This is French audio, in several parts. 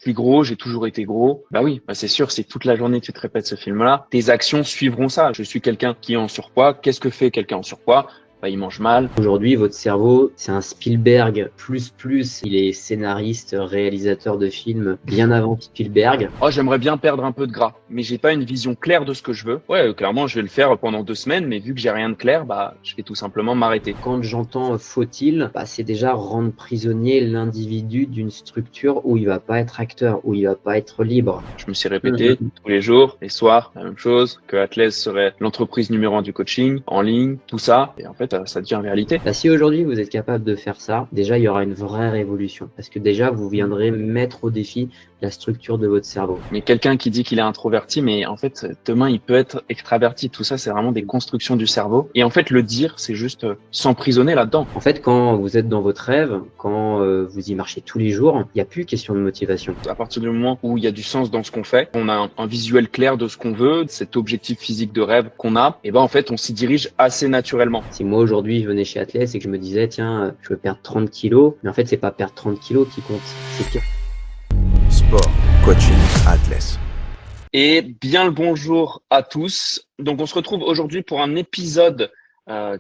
suis gros, j'ai toujours été gros. Bah oui, bah c'est sûr, c'est toute la journée que tu te répètes ce film-là. Tes actions suivront ça. Je suis quelqu'un qui est en surpoids. Qu'est-ce que fait quelqu'un en surpoids? Bah, il mange mal. Aujourd'hui, votre cerveau, c'est un Spielberg plus. Il est scénariste, réalisateur de films bien avant Spielberg. Oh, j'aimerais bien perdre un peu de gras, mais j'ai pas une vision claire de ce que je veux. Ouais, clairement, je vais le faire pendant 2 semaines, mais vu que j'ai rien de clair, bah, je vais tout simplement m'arrêter. Quand j'entends faut-il, bah, c'est déjà rendre prisonnier l'individu d'une structure où il va pas être acteur, où il va pas être libre. Je me suis répété tous les jours, les soirs, la même chose, que Atlas serait l'entreprise numéro 1 du coaching, en ligne, tout ça. Et en fait, ça devient réalité. Bah, si aujourd'hui vous êtes capable de faire ça, déjà il y aura une vraie révolution. Parce que déjà vous viendrez mettre au défi la structure de votre cerveau. Mais quelqu'un qui dit qu'il est introverti, mais en fait, demain, il peut être extraverti. Tout ça, c'est vraiment des constructions du cerveau. Et en fait, le dire, c'est juste s'emprisonner là-dedans. En fait, quand vous êtes dans votre rêve, quand vous y marchez tous les jours, il n'y a plus question de motivation. À partir du moment où il y a du sens dans ce qu'on fait, on a un visuel clair de ce qu'on veut, cet objectif physique de rêve qu'on a, et ben en fait, on s'y dirige assez naturellement. Si moi aujourd'hui je venais chez Atlas et que je me disais tiens, je veux perdre 30 kilos, mais en fait c'est pas perdre 30 kilos qui compte, c'est pire. Sport, coaching, Atlas. Et bien le bonjour à tous. Donc on se retrouve aujourd'hui pour un épisode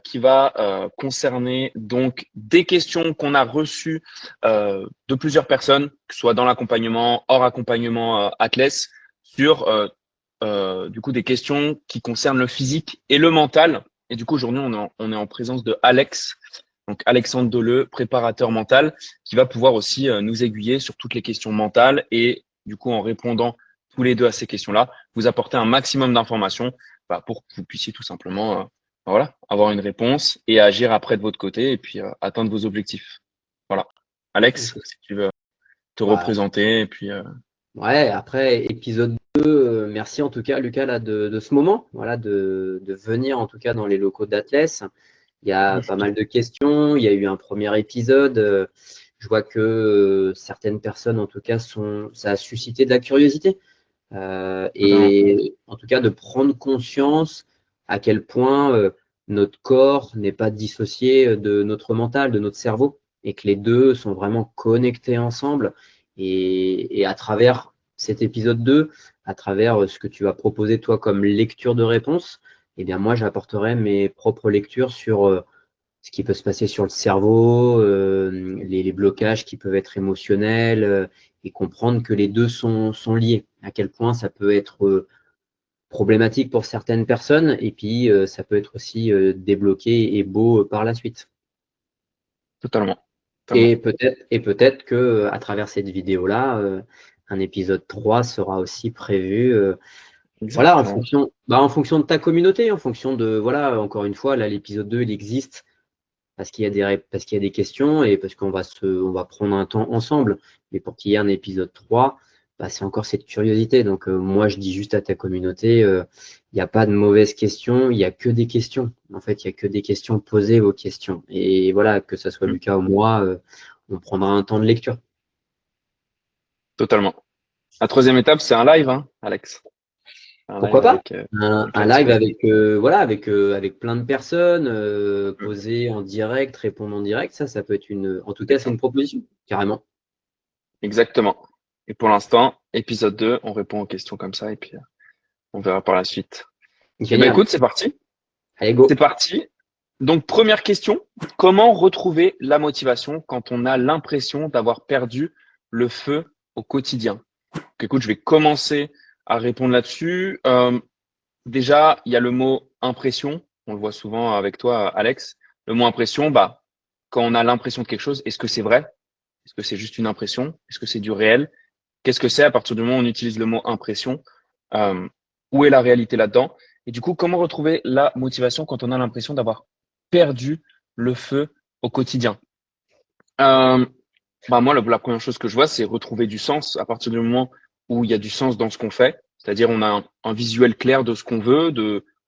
qui va concerner donc des questions qu'on a reçues de plusieurs personnes, que ce soit dans l'accompagnement, hors accompagnement Atlas, sur du coup des questions qui concernent le physique et le mental. Et du coup aujourd'hui on est en présence de Alex, donc Alexandre Deleu, préparateur mental, qui va pouvoir aussi nous aiguiller sur toutes les questions mentales et du coup en répondant tous les deux à ces questions-là, vous apporter un maximum d'informations pour que vous puissiez tout simplement voilà, avoir une réponse et agir après de votre côté et puis atteindre vos objectifs. Voilà. Alex, si tu veux te représenter et puis Ouais, après épisode 2, merci en tout cas Lucas là, de ce moment, voilà, de venir en tout cas dans les locaux d'Atlas. Il y a pas mal de questions, il y a eu un premier épisode. Je vois que certaines personnes en tout cas ça a suscité de la curiosité. Et en tout cas de prendre conscience à quel point notre corps n'est pas dissocié de notre mental, de notre cerveau, et que les deux sont vraiment connectés ensemble. Et à travers cet épisode 2, à travers ce que tu vas proposer toi comme lecture de réponse, eh bien moi j'apporterai mes propres lectures sur ce qui peut se passer sur le cerveau, les blocages qui peuvent être émotionnels, et comprendre que les deux sont liés, à quel point ça peut être problématique pour certaines personnes, et puis ça peut être aussi débloqué et beau par la suite. totalement. Et peut-être que à travers cette vidéo-là, un épisode 3 sera aussi prévu. Voilà, en fonction de ta communauté, en fonction de, voilà, encore une fois, là, l'épisode 2, il existe parce qu'il y a des questions et parce on va prendre un temps ensemble. Mais pour qu'il y ait un épisode 3, bah, c'est encore cette curiosité. Donc, moi, je dis juste à ta communauté, il n'y a pas de mauvaises questions, il n'y a que des questions. En fait, il n'y a que des questions, posez vos questions. Et voilà, que ce soit Lucas ou moi, on prendra un temps de lecture. Totalement. La troisième étape, c'est un live, hein, Alex. Pourquoi pas? Avec, Un live avec, voilà, avec plein de personnes, posées en direct, répondre en direct, ça peut être en tout cas, c'est une proposition, carrément. Exactement. Et pour l'instant, épisode 2, on répond aux questions comme ça et puis on verra par la suite. Eh ben, écoute, c'est parti. Allez, go. C'est parti. Donc, première question, comment retrouver la motivation quand on a l'impression d'avoir perdu le feu au quotidien? Donc, écoute, je vais commencer à répondre là-dessus. Déjà, il y a le mot impression. On le voit souvent avec toi, Alex. Le mot impression, bah, quand on a l'impression de quelque chose, est-ce que c'est vrai? Est-ce que c'est juste une impression? Est-ce que c'est du réel? Qu'est-ce que c'est à partir du moment où on utilise le mot impression? Où est la réalité là-dedans? Et du coup, comment retrouver la motivation quand on a l'impression d'avoir perdu le feu au quotidien? Moi, la première chose que je vois, c'est retrouver du sens à partir du moment où il y a du sens dans ce qu'on fait. C'est-à-dire, on a un visuel clair de ce qu'on veut,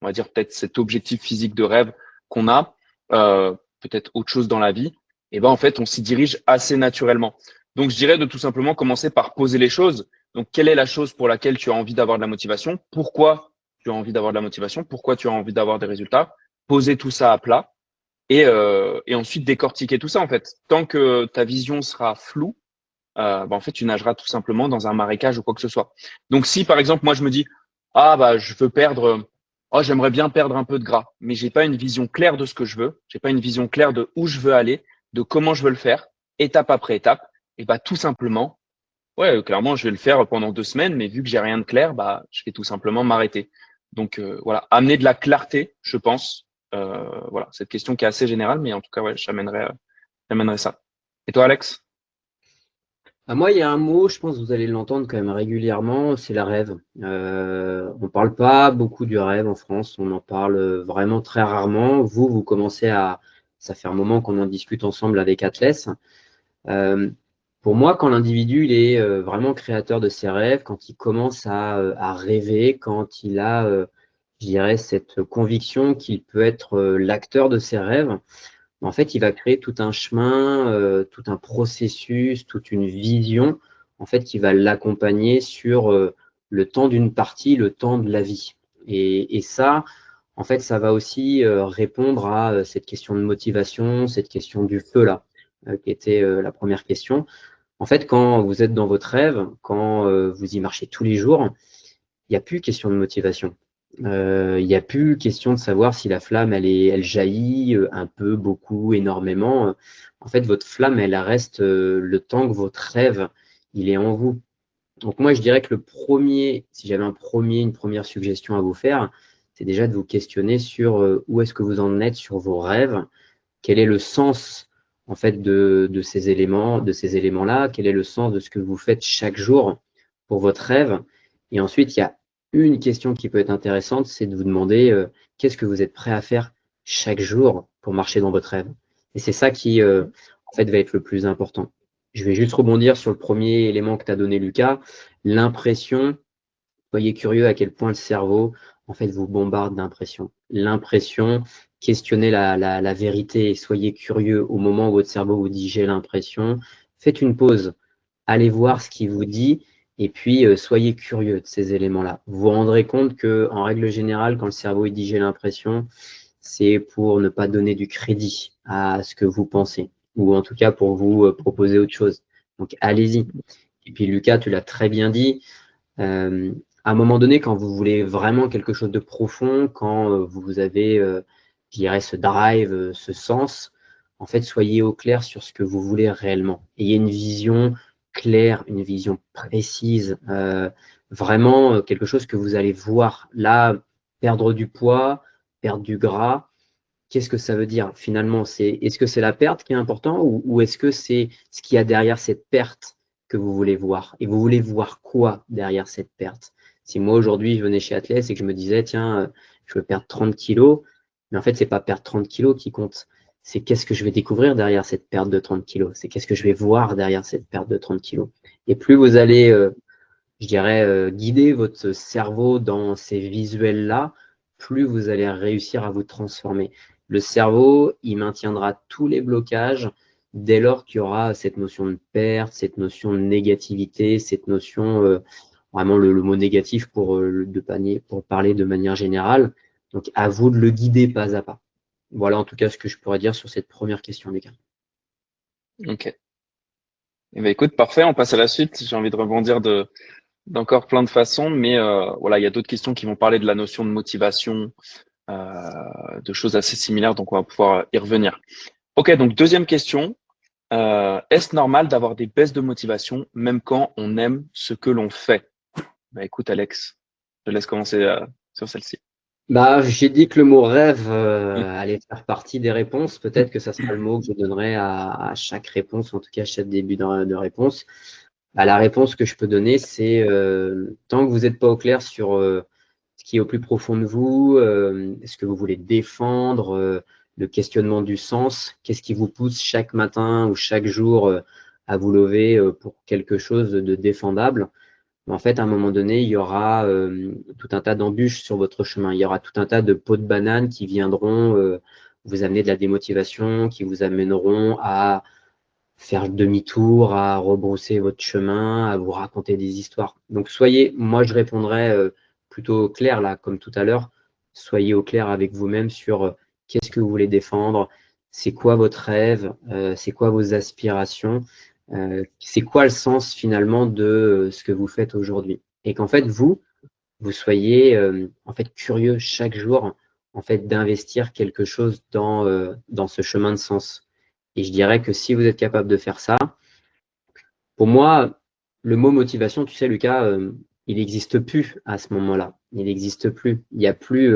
on va dire peut-être cet objectif physique de rêve qu'on a, peut-être autre chose dans la vie. Et ben, en fait, on s'y dirige assez naturellement. Donc, je dirais de tout simplement commencer par poser les choses. Donc, quelle est la chose pour laquelle tu as envie d'avoir de la motivation? Pourquoi tu as envie d'avoir de la motivation? Pourquoi tu as envie d'avoir des résultats? Poser tout ça à plat et ensuite décortiquer tout ça, en fait. Tant que ta vision sera floue, en fait, tu nageras tout simplement dans un marécage ou quoi que ce soit. Donc, si par exemple, moi, je me dis, ah, bah, je veux perdre, oh, j'aimerais bien perdre un peu de gras, mais j'ai pas une vision claire de ce que je veux, j'ai pas une vision claire de où je veux aller, de comment je veux le faire, étape après étape, et bah, tout simplement, ouais, clairement, je vais le faire pendant 2 semaines, mais vu que j'ai rien de clair, bah, je vais tout simplement m'arrêter. Donc, voilà, amener de la clarté, je pense. Voilà, cette question qui est assez générale, mais en tout cas, ouais, j'amènerai ça. Et toi, Alex? Moi, il y a un mot, je pense que vous allez l'entendre quand même régulièrement, c'est la rêve. On parle pas beaucoup du rêve en France, on en parle vraiment très rarement. Vous commencez ça fait un moment qu'on en discute ensemble avec Atlas. Euh, pour moi, quand l'individu il est vraiment créateur de ses rêves, quand il commence à rêver, quand il a, je dirais, cette conviction qu'il peut être l'acteur de ses rêves, en fait, il va créer tout un chemin, tout un processus, toute une vision, en fait, qui va l'accompagner sur le temps d'une partie, le temps de la vie. Et ça, en fait, ça va aussi répondre à cette question de motivation, cette question du feu là, qui était la première question. En fait, quand vous êtes dans votre rêve, quand vous y marchez tous les jours, il n'y a plus question de motivation. Il n'y a plus question de savoir si la flamme, elle jaillit un peu, beaucoup, énormément. En fait, votre flamme, elle reste le temps que votre rêve, il est en vous. Donc moi, je dirais que si j'avais une première suggestion à vous faire, c'est déjà de vous questionner sur où est-ce que vous en êtes sur vos rêves, quel est le sens en fait de ces éléments-là, quel est le sens de ce que vous faites chaque jour pour votre rêve. Et ensuite, il y a une question qui peut être intéressante, c'est de vous demander qu'est-ce que vous êtes prêt à faire chaque jour pour marcher dans votre rêve. Et c'est ça qui, en fait, va être le plus important. Je vais juste rebondir sur le premier élément que tu as donné, Lucas, l'impression. Soyez curieux à quel point le cerveau, en fait, vous bombarde d'impressions. L'impression, questionnez la vérité et soyez curieux au moment où votre cerveau vous dit j'ai l'impression. Faites une pause, allez voir ce qu'il vous dit et puis soyez curieux de ces éléments-là. Vous vous rendrez compte que, en règle générale, quand le cerveau il dit j'ai l'impression, c'est pour ne pas donner du crédit à ce que vous pensez ou en tout cas pour vous proposer autre chose. Donc allez-y. Et puis Lucas, tu l'as très bien dit. À un moment donné, quand vous voulez vraiment quelque chose de profond, quand vous avez, je dirais, ce drive, ce sens, en fait, soyez au clair sur ce que vous voulez réellement. Ayez une vision claire, une vision précise, vraiment quelque chose que vous allez voir. Là, perdre du poids, perdre du gras, qu'est-ce que ça veut dire finalement? Est-ce que c'est la perte qui est important ou est-ce que c'est ce qu'il y a derrière cette perte que vous voulez voir? Et vous voulez voir quoi derrière cette perte? Si moi aujourd'hui je venais chez Atlas et que je me disais tiens, je veux perdre 30 kilos, mais en fait c'est pas perdre 30 kilos qui compte, c'est qu'est-ce que je vais découvrir derrière cette perte de 30 kilos, c'est qu'est-ce que je vais voir derrière cette perte de 30 kilos. Et plus vous allez, je dirais, guider votre cerveau dans ces visuels-là, plus vous allez réussir à vous transformer. Le cerveau, il maintiendra tous les blocages dès lors qu'il y aura cette notion de perte, cette notion de négativité, cette notion, vraiment le mot négatif pour parler de manière générale. Donc, à vous de le guider pas à pas. Voilà en tout cas ce que je pourrais dire sur cette première question, les gars. Ok. Eh ben, écoute, parfait, on passe à la suite. J'ai envie de rebondir d'encore plein de façons, mais voilà, il y a d'autres questions qui vont parler de la notion de motivation, de choses assez similaires, donc on va pouvoir y revenir. Ok, donc deuxième question. Est-ce normal d'avoir des baisses de motivation même quand on aime ce que l'on fait? Bah, écoute, Alex, je te laisse commencer sur celle-ci. J'ai dit que le mot rêve allait faire partie des réponses. Peut-être que ça sera le mot que je donnerai à chaque réponse, en tout cas à chaque début de réponse. La réponse que je peux donner, c'est tant que vous n'êtes pas au clair sur ce qui est au plus profond de vous, ce que vous voulez défendre, le questionnement du sens, qu'est-ce qui vous pousse chaque matin ou chaque jour à vous lever pour quelque chose de défendable. En fait, à un moment donné, il y aura tout un tas d'embûches sur votre chemin. Il y aura tout un tas de pots de banane qui viendront vous amener de la démotivation, qui vous amèneront à faire demi-tour, à rebrousser votre chemin, à vous raconter des histoires. Donc, moi je répondrais plutôt clair là, comme tout à l'heure, soyez au clair avec vous-même sur qu'est-ce que vous voulez défendre, c'est quoi votre rêve, c'est quoi vos aspirations. C'est quoi le sens finalement de ce que vous faites aujourd'hui? Et qu'en fait, vous soyez en fait curieux chaque jour en fait d'investir quelque chose dans ce chemin de sens. Et je dirais que si vous êtes capable de faire ça, pour moi, le mot motivation, tu sais, Lucas, il n'existe plus à ce moment-là. Il n'existe plus. Il n'y a plus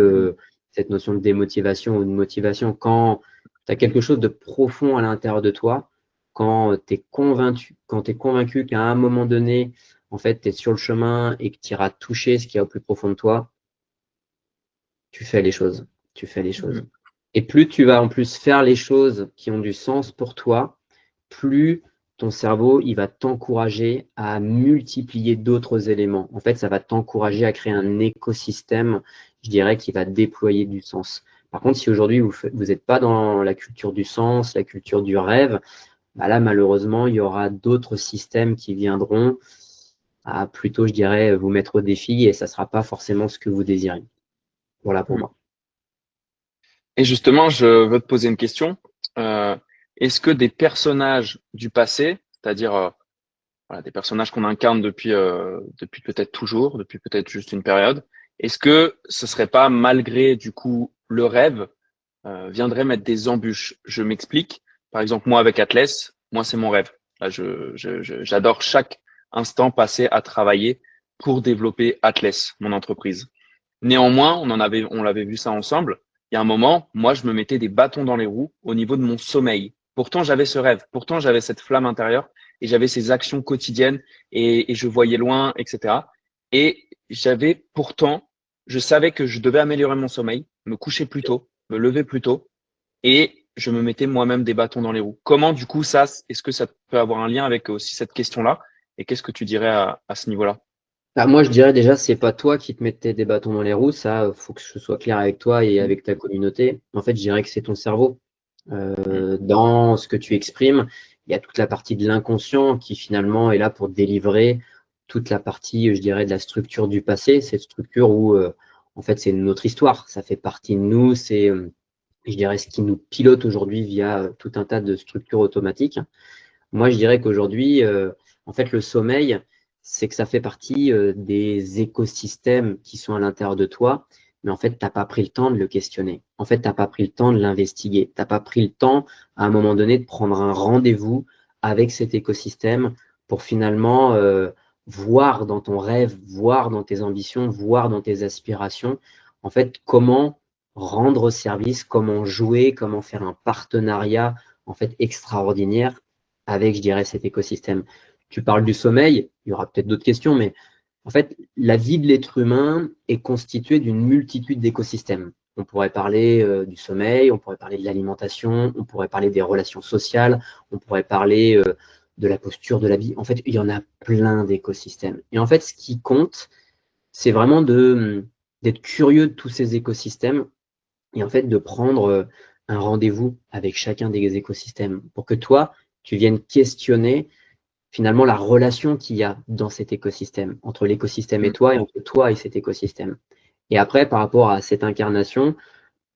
cette notion de démotivation ou de motivation. Quand tu as quelque chose de profond à l'intérieur de toi, quand tu es convaincu qu'à un moment donné, en fait, tu es sur le chemin et que tu iras toucher ce qu'il y a au plus profond de toi, tu fais les choses. Tu fais les choses. Et plus tu vas en plus faire les choses qui ont du sens pour toi, plus ton cerveau, il va t'encourager à multiplier d'autres éléments. En fait, ça va t'encourager à créer un écosystème, je dirais, qui va déployer du sens. Par contre, si aujourd'hui, vous n'êtes pas dans la culture du sens, la culture du rêve, bah là, malheureusement, il y aura d'autres systèmes qui viendront à plutôt, je dirais, vous mettre au défi et ça ne sera pas forcément ce que vous désirez. Voilà pour moi. Et justement, je veux te poser une question. Est-ce que des personnages du passé, c'est-à-dire voilà, des personnages qu'on incarne depuis peut-être toujours, depuis peut-être juste une période, est-ce que ce serait pas malgré du coup le rêve viendrait mettre des embûches? Je m'explique. Par exemple, moi avec Atlas, moi c'est mon rêve. Là, j'adore chaque instant passé à travailler pour développer Atlas, mon entreprise. Néanmoins, on l'avait vu ça ensemble. Il y a un moment, moi, je me mettais des bâtons dans les roues au niveau de mon sommeil. Pourtant, j'avais ce rêve. Pourtant, j'avais cette flamme intérieure et j'avais ces actions quotidiennes et je voyais loin, etc. Et je savais que je devais améliorer mon sommeil, me coucher plus tôt, me lever plus tôt et je me mettais moi-même des bâtons dans les roues. Comment, du coup, est-ce que ça peut avoir un lien avec aussi cette question-là? Et qu'est-ce que tu dirais à ce niveau-là? Bah, moi, je dirais déjà, c'est pas toi qui te mettais des bâtons dans les roues. Ça, faut que je sois clair avec toi et avec ta communauté. En fait, je dirais que c'est ton cerveau. Dans ce que tu exprimes, il y a toute la partie de l'inconscient qui finalement est là pour délivrer toute la partie, je dirais, de la structure du passé. Cette structure où, en fait, c'est notre histoire. Ça fait partie de nous. C'est, je dirais, ce qui nous pilote aujourd'hui via tout un tas de structures automatiques. Moi, je dirais qu'aujourd'hui, en fait, le sommeil, c'est que ça fait partie des écosystèmes qui sont à l'intérieur de toi, mais en fait, tu n'as pas pris le temps de le questionner. En fait, tu n'as pas pris le temps de l'investiguer. Tu n'as pas pris le temps, à un moment donné, de prendre un rendez-vous avec cet écosystème pour finalement voir dans ton rêve, voir dans tes ambitions, voir dans tes aspirations, en fait, comment rendre service, comment jouer, comment faire un partenariat en fait extraordinaire avec, je dirais, cet écosystème. Tu parles du sommeil, il y aura peut-être d'autres questions, mais en fait, la vie de l'être humain est constituée d'une multitude d'écosystèmes. On pourrait parler du sommeil, on pourrait parler de l'alimentation, on pourrait parler des relations sociales, on pourrait parler de la posture, de l'habit. En fait, il y en a plein d'écosystèmes. Et en fait, ce qui compte, c'est vraiment d'être curieux de tous ces écosystèmes et en fait de prendre un rendez-vous avec chacun des écosystèmes pour que toi, tu viennes questionner finalement la relation qu'il y a dans cet écosystème, entre l'écosystème et toi, et entre toi et cet écosystème. Et après, par rapport à cette incarnation,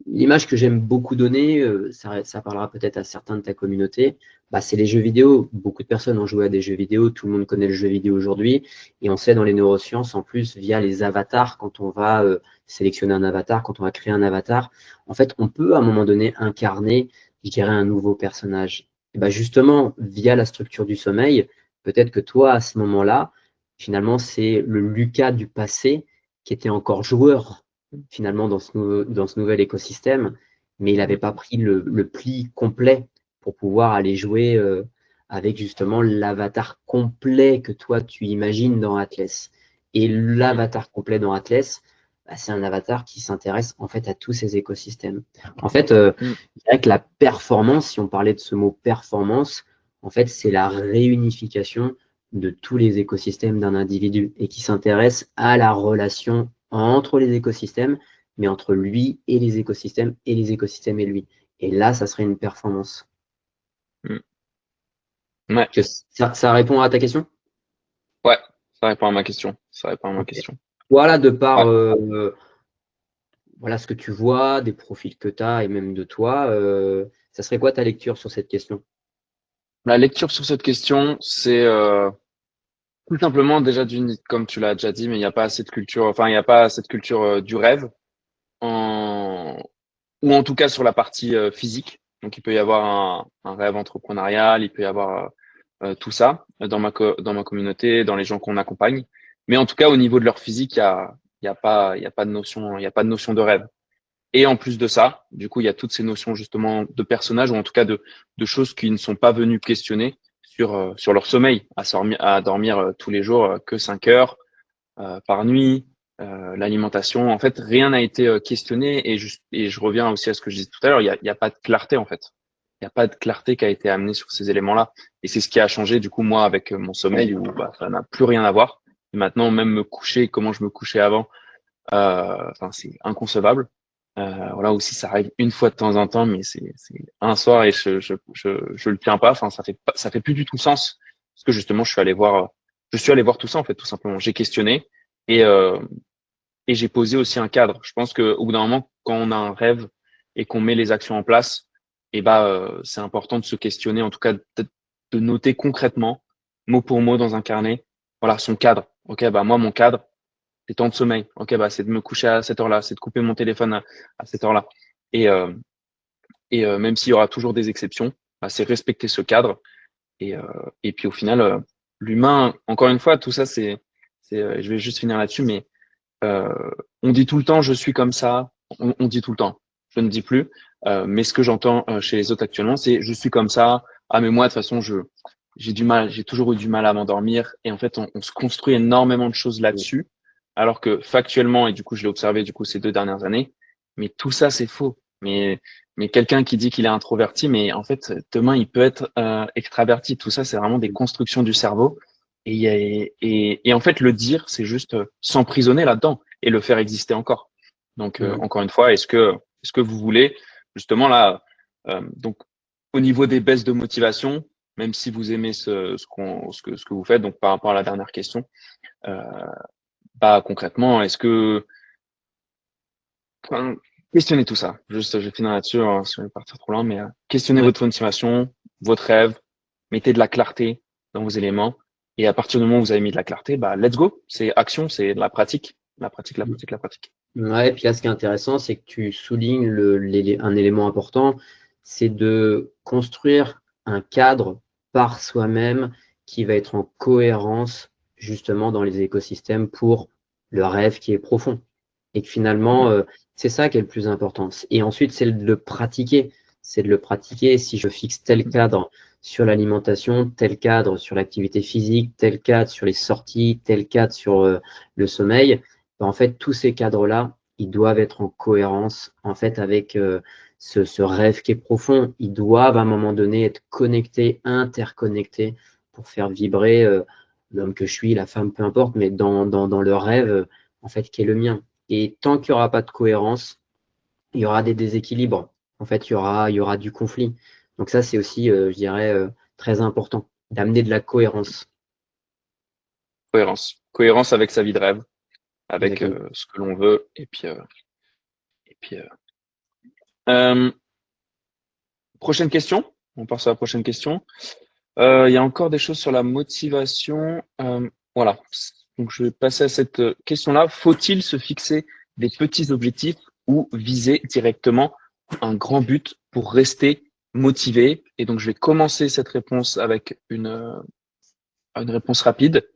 l'image que j'aime beaucoup donner, ça parlera peut-être à certains de ta communauté, bah, c'est les jeux vidéo. Beaucoup de personnes ont joué à des jeux vidéo, tout le monde connaît le jeu vidéo aujourd'hui, et on sait dans les neurosciences, en plus, via les avatars, quand on va sélectionner un avatar, quand on va créer un avatar, en fait, on peut à un moment donné incarner, je dirais, un nouveau personnage. Et bah, justement, via la structure du sommeil, peut-être que toi, à ce moment-là, finalement, c'est le Lucas du passé qui était encore joueur finalement dans ce nouvel écosystème, mais il n'avait pas pris le pli complet pour pouvoir aller jouer avec justement l'avatar complet que toi tu imagines dans Atlas. Et l'avatar complet dans Atlas, bah, c'est un avatar qui s'intéresse en fait à tous ces écosystèmes. En fait, je dirais que la performance, si on parlait de ce mot performance, en fait, c'est la réunification de tous les écosystèmes d'un individu et qui s'intéresse à la relation entre les écosystèmes, mais entre lui et les écosystèmes et lui. Et là, ça serait une performance. Ouais. Ça répond à ta question? Ouais, ça répond à ma question. Ça répond à ma question. Voilà, de par voilà ce que tu vois, des profils que tu as et même de toi, ça serait quoi ta lecture sur cette question? La lecture sur cette question, c'est tout simplement déjà comme tu l'as déjà dit, mais il n'y a pas assez de culture, enfin il n'y a pas cette culture du rêve, en, ou en tout cas sur la partie physique. Donc il peut y avoir un rêve entrepreneurial, il peut y avoir tout ça dans ma communauté, dans les gens qu'on accompagne. Mais en tout cas au niveau de leur physique, il y a pas de notion, il y a pas de notion de rêve. Et en plus de ça, du coup, il y a toutes ces notions justement de personnages ou en tout cas de choses qui ne sont pas venues questionner sur leur sommeil, à dormir tous les jours que 5 heures par nuit, l'alimentation. En fait, rien n'a été questionné et je reviens aussi à ce que je disais tout à l'heure, il y a pas de clarté en fait. Il n'y a pas de clarté qui a été amenée sur ces éléments-là. Et c'est ce qui a changé du coup moi avec mon sommeil où bah, ça n'a plus rien à voir. Et maintenant, même me coucher, comment je me couchais avant, enfin, c'est inconcevable. Voilà aussi, ça arrive une fois de temps en temps, mais c'est un soir et je le tiens pas. Enfin, ça fait plus du tout sens parce que justement, je suis allé voir tout ça en fait, tout simplement. J'ai questionné et euh, et j'ai posé aussi un cadre. Je pense que au bout d'un moment, quand on a un rêve et qu'on met les actions en place, et bah c'est important de se questionner, en tout cas peut-être de noter concrètement, mot pour mot dans un carnet, voilà son cadre. Ok, bah moi mon cadre c'est temps de sommeil. Ok, bah, c'est de me coucher à cette heure-là, c'est de couper mon téléphone à cette heure-là. Et, euh, même s'il y aura toujours des exceptions, bah, c'est respecter ce cadre. Et, euh, et puis au final, l'humain, encore une fois, tout ça, je vais juste finir là-dessus, mais euh, on dit tout le temps, je suis comme ça. On dit tout le temps. Je ne dis plus. Mais ce que j'entends chez les autres actuellement, c'est je suis comme ça. Ah, mais moi, de toute façon, j'ai toujours eu du mal à m'endormir. Et en fait, on se construit énormément de choses là-dessus. Alors que factuellement, et du coup, je l'ai observé du coup ces 2 dernières années, mais tout ça, c'est faux. Mais quelqu'un qui dit qu'il est introverti, mais en fait, demain, il peut être extraverti. Tout ça, c'est vraiment des constructions du cerveau. Et en fait, le dire, c'est juste s'emprisonner là-dedans et le faire exister encore. Donc, encore une fois, est-ce que vous voulez, justement, là, donc, au niveau des baisses de motivation, même si vous aimez ce que vous faites, donc par rapport à la dernière question, euh, bah, concrètement, enfin, questionnez tout ça. Juste, je vais finir là-dessus, si on est partir trop loin, mais questionnez Ouais. votre motivation, votre rêve, mettez de la clarté dans vos éléments. Et à partir du moment où vous avez mis de la clarté, bah, let's go. C'est action, c'est de la pratique. La pratique, la pratique, la pratique. Ouais, et puis là, ce qui est intéressant, c'est que tu soulignes un élément important, c'est de construire un cadre par soi-même qui va être en cohérence justement dans les écosystèmes pour le rêve qui est profond. Et que finalement, c'est ça qui est le plus important. Et ensuite, c'est de le pratiquer. C'est de le pratiquer. Si je fixe tel cadre sur l'alimentation, tel cadre sur l'activité physique, tel cadre sur les sorties, tel cadre sur le sommeil, ben, en fait, tous ces cadres-là, ils doivent être en cohérence en fait avec ce rêve qui est profond. Ils doivent à un moment donné être connectés, interconnectés pour faire vibrer l'homme que je suis, la femme, peu importe, mais dans le rêve en fait qui est le mien. Et tant qu'il n'y aura pas de cohérence, il y aura des déséquilibres. En fait, il y aura du conflit. Donc ça, c'est aussi, je dirais, très important d'amener de la cohérence. Cohérence. Cohérence avec sa vie de rêve, avec Exactement. ce que l'on veut. Et puis euh, prochaine question. On passe à la prochaine question. Il y a encore des choses sur la motivation. Voilà. Donc, je vais passer à cette question-là. Faut-il se fixer des petits objectifs ou viser directement un grand but pour rester motivé? Et donc, je vais commencer cette réponse avec une réponse rapide.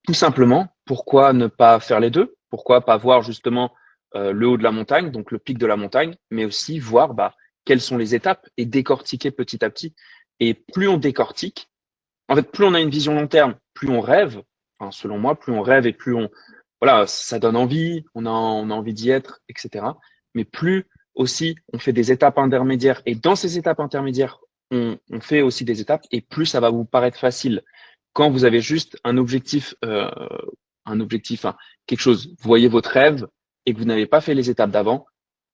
Tout simplement, pourquoi ne pas faire les deux? Pourquoi pas voir justement le haut de la montagne, donc le pic de la montagne, mais aussi voir bah, quelles sont les étapes et décortiquer petit à petit. Et plus on décortique, en fait, plus on a une vision long terme, plus on rêve, enfin, selon moi, plus on rêve et plus voilà, ça donne envie, on a envie d'y être, etc. Mais plus aussi on fait des étapes intermédiaires et dans ces étapes intermédiaires, on fait aussi des étapes et plus ça va vous paraître facile. Quand vous avez juste un objectif, hein, quelque chose, vous voyez votre rêve et que vous n'avez pas fait les étapes d'avant,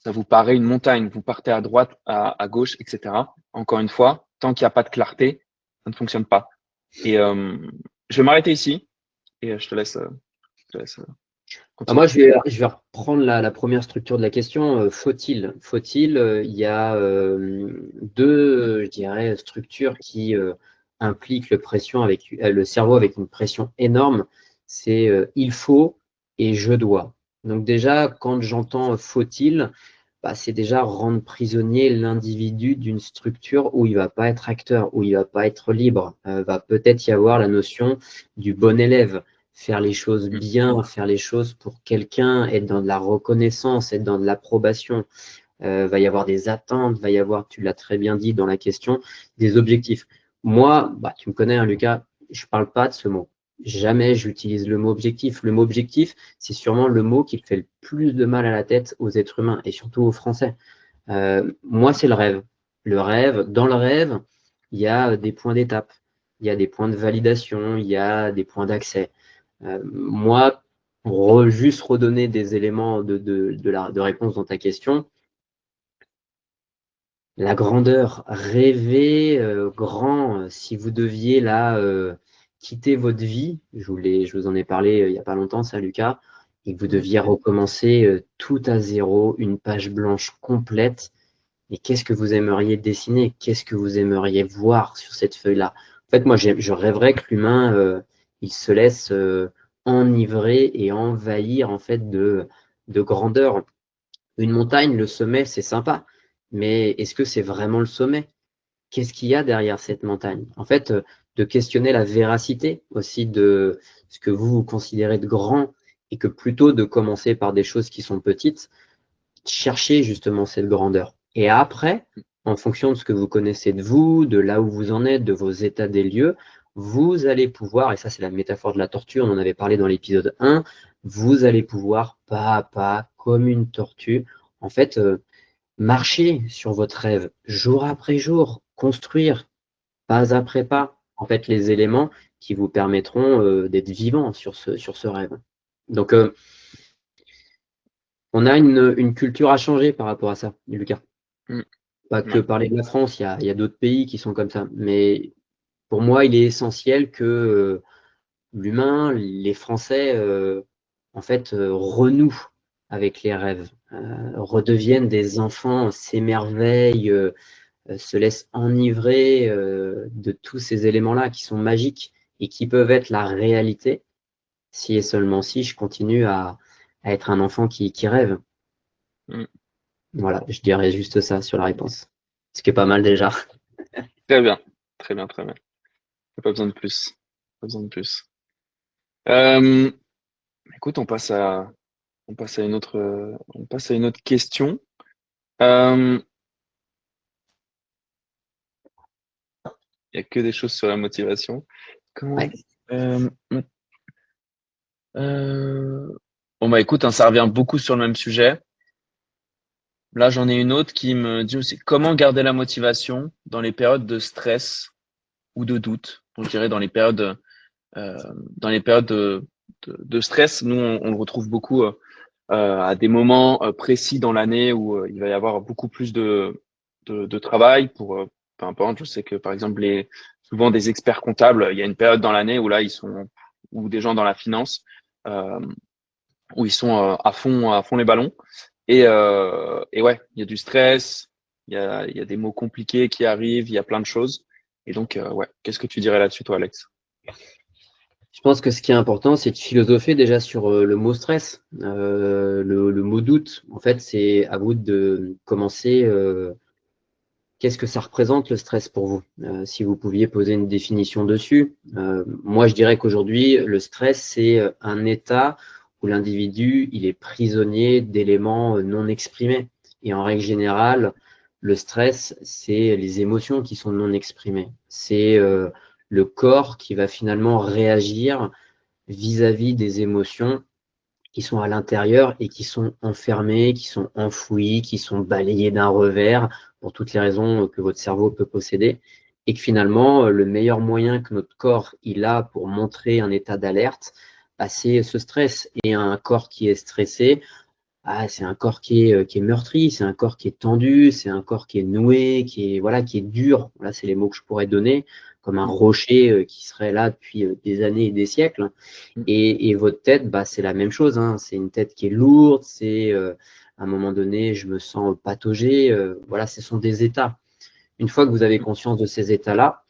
ça vous paraît une montagne, vous partez à droite, à gauche, etc. Encore une fois, tant qu'il n'y a pas de clarté, ça ne fonctionne pas. Et je vais m'arrêter ici et je te laisse Ah, moi, continuer. je vais reprendre la première structure de la question. Faut-il? Faut-il? Il y a deux, je dirais, structures qui implique le cerveau avec une pression énorme, c'est il faut et je dois. Donc déjà, quand j'entends faut-il, c'est déjà rendre prisonnier l'individu d'une structure où il ne va pas être acteur, où il ne va pas être libre. Va peut-être y avoir la notion du bon élève, faire les choses bien, faire les choses pour quelqu'un, être dans de la reconnaissance, être dans de l'approbation. Va y avoir des attentes, va y avoir, tu l'as très bien dit dans la question, des objectifs. Moi, tu me connais, hein, Lucas, je ne parle pas de ce mot. Jamais j'utilise le mot objectif. Le mot objectif, c'est sûrement le mot qui fait le plus de mal à la tête aux êtres humains et surtout aux Français. Moi, c'est le rêve. Dans le rêve, il y a des points d'étape, il y a des points de validation, il y a des points d'accès. Moi, pour juste redonner des éléments de réponse dans ta question, la grandeur, rêver grand, si vous deviez là quitter votre vie, je vous en ai parlé il n'y a pas longtemps, ça Lucas, et que vous deviez recommencer tout à zéro, une page blanche complète, et qu'est-ce que vous aimeriez dessiner? Qu'est-ce que vous aimeriez voir sur cette feuille-là? En fait, moi, je rêverais que l'humain, il se laisse enivrer et envahir en fait de grandeur. Une montagne, le sommet, c'est sympa, mais est-ce que c'est vraiment le sommet? Qu'est-ce qu'il y a derrière cette montagne? En fait, de questionner la véracité aussi de ce que vous considérez de grand et que plutôt de commencer par des choses qui sont petites, chercher justement cette grandeur. Et après, en fonction de ce que vous connaissez de vous, de là où vous en êtes, de vos états des lieux, vous allez pouvoir, et ça c'est la métaphore de la tortue, on en avait parlé dans l'épisode 1, vous allez pouvoir pas à pas, comme une tortue, en fait, marcher sur votre rêve, jour après jour, construire, pas après pas, en fait, les éléments qui vous permettront d'être vivant sur ce rêve. Donc, on a une culture à changer par rapport à ça, Lucas. Pas que parler de la France, il y a d'autres pays qui sont comme ça. Mais pour moi, il est essentiel que l'humain, les Français, en fait, renouent avec les rêves, redeviennent des enfants, s'émerveillent, se laissent enivrer de tous ces éléments-là qui sont magiques et qui peuvent être la réalité, si et seulement si je continue à être un enfant qui rêve. Voilà, je dirais juste ça sur la réponse. Ce qui est pas mal déjà. Très bien, très bien, très bien. Pas besoin de plus. Pas besoin de plus. Écoute, on passe à une autre question. Il n'y a que des choses sur la motivation. Ouais. Bon, écoute, ça revient beaucoup sur le même sujet. Là, j'en ai une autre qui me dit aussi comment garder la motivation dans les périodes de stress ou de doute. Donc, je dirais dans les périodes de stress, nous, on le retrouve beaucoup à des moments précis dans l'année où il va y avoir beaucoup plus de travail pour, peu importe, je sais que par exemple, souvent des experts comptables, il y a une période dans l'année où là, ou des gens dans la finance, où ils sont à fond les ballons. Et ouais, il y a du stress, il y a des mots compliqués qui arrivent, il y a plein de choses. Et donc, ouais, qu'est-ce que tu dirais là-dessus, toi, Alex? Je pense que ce qui est important, c'est de philosopher déjà sur le mot stress, le mot doute. En fait, c'est à vous de commencer. Qu'est-ce que ça représente le stress pour vous? Si vous pouviez poser une définition dessus. Moi, je dirais qu'aujourd'hui, le stress, c'est un état où l'individu, il est prisonnier d'éléments non exprimés. Et en règle générale, le stress, c'est les émotions qui sont non exprimées. C'est le corps qui va finalement réagir vis-à-vis des émotions qui sont à l'intérieur et qui sont enfermées, qui sont enfouies, qui sont balayées d'un revers pour toutes les raisons que votre cerveau peut posséder. Et que finalement, le meilleur moyen que notre corps il a pour montrer un état d'alerte, c'est ce stress. Et un corps qui est stressé, c'est un corps qui est meurtri, c'est un corps qui est tendu, c'est un corps qui est noué, qui est dur. Là, c'est les mots que je pourrais donner, comme un rocher qui serait là depuis des années et des siècles. Et votre tête, c'est la même chose. Hein. C'est une tête qui est lourde, c'est à un moment donné, je me sens pataugé. Voilà, ce sont des états. Une fois que vous avez conscience de ces états-là,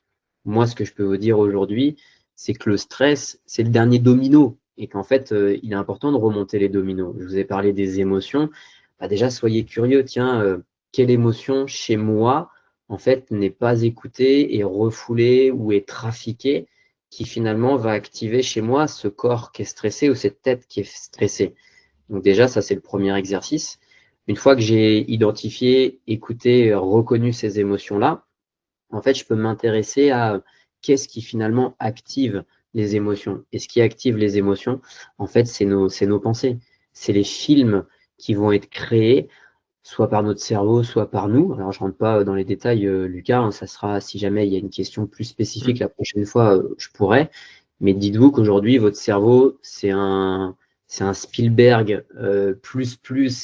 Moi, ce que je peux vous dire aujourd'hui, c'est que le stress, c'est le dernier domino et qu'en fait, il est important de remonter les dominos. Je vous ai parlé des émotions. Bah, déjà, soyez curieux. Tiens, quelle émotion chez moi, en fait, n'est pas écoutée et refoulée ou est trafiquée, qui finalement va activer chez moi ce corps qui est stressé ou cette tête qui est stressée. Donc déjà, ça, c'est le premier exercice. Une fois que j'ai identifié, écouté, reconnu ces émotions-là, en fait, je peux m'intéresser à qu'est-ce qui finalement active les émotions. Et ce qui active les émotions, en fait, c'est nos pensées. C'est les films qui vont être créés, soit par notre cerveau, soit par nous. Alors, je rentre pas dans les détails, Lucas, hein, ça sera, si jamais il y a une question plus spécifique la prochaine fois, je pourrais. Mais dites-vous qu'aujourd'hui, votre cerveau, c'est un Spielberg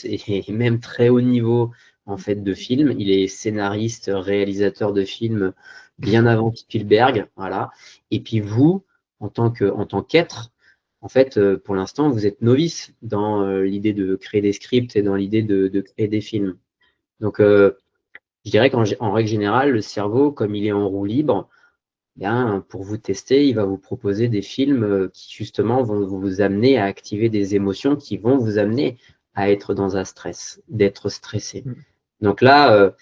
et même très haut niveau en fait de films. Il est scénariste, réalisateur de films bien avant Spielberg, voilà. Et puis vous, en tant qu'être, en fait, pour l'instant, vous êtes novice dans l'idée de créer des scripts et dans l'idée de créer des films. Donc, je dirais qu'en règle générale, le cerveau, comme il est en roue libre, bien, pour vous tester, il va vous proposer des films qui justement vont vous amener à activer des émotions qui vont vous amener à être dans un stress, d'être stressé. Donc là,